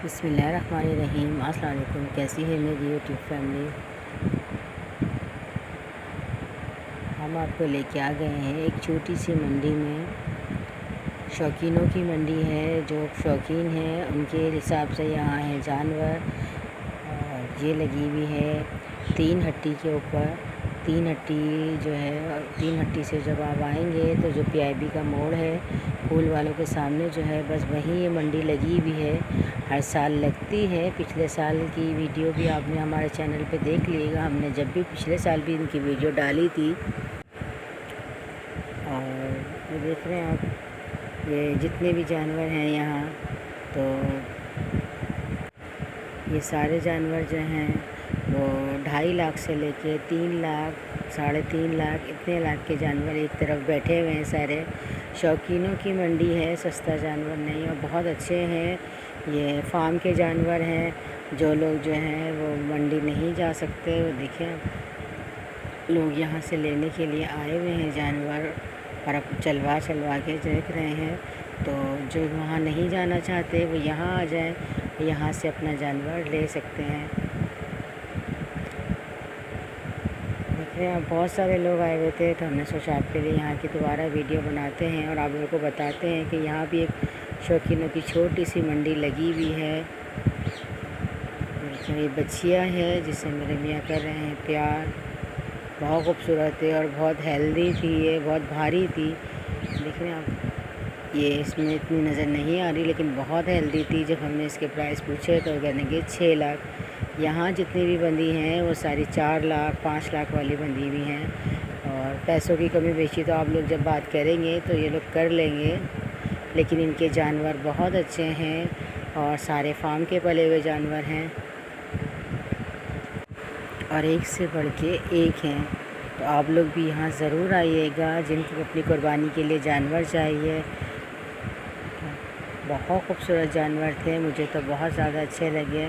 بسم اللہ الرحمن الرحیم۔ السلام علیکم، کیسی ہے میری یوٹیوب فیملی؟ ہم آپ کو لے کے آ گئے ہیں ایک چھوٹی سی منڈی میں۔ شوقینوں کی منڈی ہے، جو شوقین ہیں ان کے حساب سے یہاں ہے جانور، اور یہ لگی ہوئی ہے 3 ہٹی کے اوپر۔ 3 ہٹی جو ہے، 3 ہٹی سے جب آپ آئیں گے تو جو پی آئی بی کا موڑ ہے پھول والوں کے سامنے جو ہے، بس وہیں یہ منڈی لگی ہوئی ہے۔ ہر سال لگتی ہے، پچھلے سال کی ویڈیو بھی آپ نے ہمارے چینل پہ دیکھ لیے گا، ہم نے جب بھی پچھلے سال بھی ان کی ویڈیو ڈالی تھی۔ اور یہ دیکھ رہے ہیں آپ، یہ جتنے بھی جانور ہیں یہاں، تو یہ سارے جانور جو ہیں وہ 2.5 لاکھ سے لے کے 3 لاکھ 3.5 لاکھ اتنے لاکھ کے جانور ایک طرف بیٹھے ہوئے ہیں۔ سارے شوقینوں کی منڈی ہے، سستا جانور نہیں، اور بہت اچھے ہیں۔ یہ فارم کے جانور ہیں، جو لوگ جو ہیں وہ منڈی نہیں جا سکتے، وہ دیکھیں لوگ یہاں سے لینے کے لیے آئے ہوئے ہیں جانور، اور اب چلوا کے دیکھ رہے ہیں۔ تو جو وہاں نہیں جانا چاہتے وہ یہاں آ جائیں، یہاں سے اپنا جانور لے سکتے ہیں۔ دیکھ رہے ہیں بہت سارے لوگ آئے ہوئے تھے، تو ہم نے سوچا آپ کے لیے یہاں کی دوبارہ ویڈیو بناتے ہیں اور آپ لوگوں کو بتاتے ہیں کہ یہاں بھی ایک شوقینوں کی چھوٹی سی منڈی لگی ہوئی ہے۔ یہ بچیاں ہے جسے میرے میاں کر رہے ہیں پیار، بہت خوبصورت ہے اور بہت ہیلدی تھی، یہ بہت بھاری تھی۔ دیکھ رہے ہیں آپ، یہ اس میں اتنی نظر نہیں آ رہی لیکن بہت ہیلدی تھی۔ جب ہم نے اس کے پرائس پوچھے تو کہنے کہ 6 لاکھ۔ یہاں جتنی بھی بندی ہیں وہ ساری 4 لاکھ 5 لاکھ والی بندی بھی ہیں، اور پیسوں کی کمی بیشی تو آپ لوگ جب بات کریں گے تو یہ لوگ کر لیں گے، لیکن ان کے جانور بہت اچھے ہیں اور سارے فارم کے پلے ہوئے جانور ہیں، اور ایک سے بڑھ کے ایک ہیں۔ تو آپ لوگ بھی یہاں ضرور آئیے گا، جن کو اپنی قربانی کے لیے جانور چاہیے۔ بہت خوبصورت جانور تھے، مجھے تو بہت زیادہ اچھے لگے۔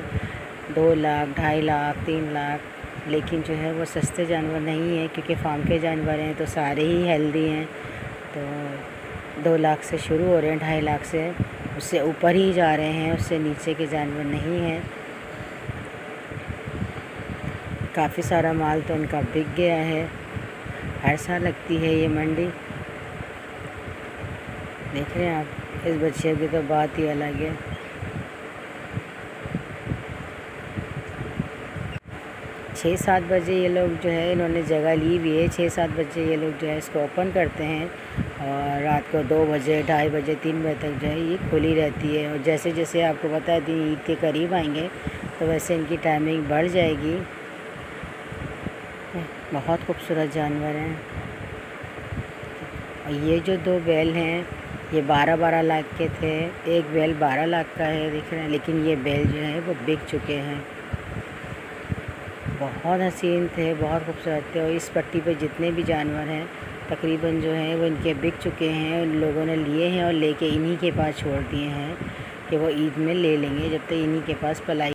2 لاکھ 2.5 لاکھ 3 لاکھ، لیکن جو ہے وہ سستے جانور نہیں ہیں، کیونکہ فارم کے جانور ہیں تو سارے ہی ہیلدی ہیں۔ تو 2 لاکھ سے شروع ہو رہے ہیں، 2.5 لاکھ سے، اس سے اوپر ہی جا رہے ہیں، اس سے نیچے کے جانور نہیں ہیں۔ کافی سارا مال تو ان کا بک گیا ہے۔ ہر سال لگتی ہے یہ منڈی۔ دیکھ رہے ہیں آپ، اس بچے کی تو بات ہی الگ ہے۔ 6-7 بجے یہ لوگ جو ہے، انہوں نے جگہ لی ہوئی ہے، 6-7 بجے یہ لوگ جو ہے اس کو اوپن کرتے ہیں، اور رات کو 2 بجے 2:30 بجے 3 بجے تک جو ہے یہ کھلی رہتی ہے۔ اور جیسے جیسے آپ کو بتا دیں عید کے قریب آئیں گے تو ویسے ان کی ٹائمنگ بڑھ جائے گی۔ بہت خوبصورت جانور ہیں۔ اور یہ جو 2 بیل ہیں یہ 12 لاکھ کے تھے، ایک بیل 12 لاکھ کا ہے، دیکھ رہے ہیں، لیکن یہ بیل جو ہے وہ بک چکے ہیں۔ بہت حسین تھے، بہت خوبصورت تھے، اور اس پٹی پہ جتنے بھی جانور ہیں تقریباً جو ہیں وہ ان کے بک چکے ہیں، ان لوگوں نے لیے ہیں اور لے کے انہی کے پاس چھوڑ دیے ہیں کہ وہ عید میں لے لیں گے، جب تک انہی کے پاس پلائی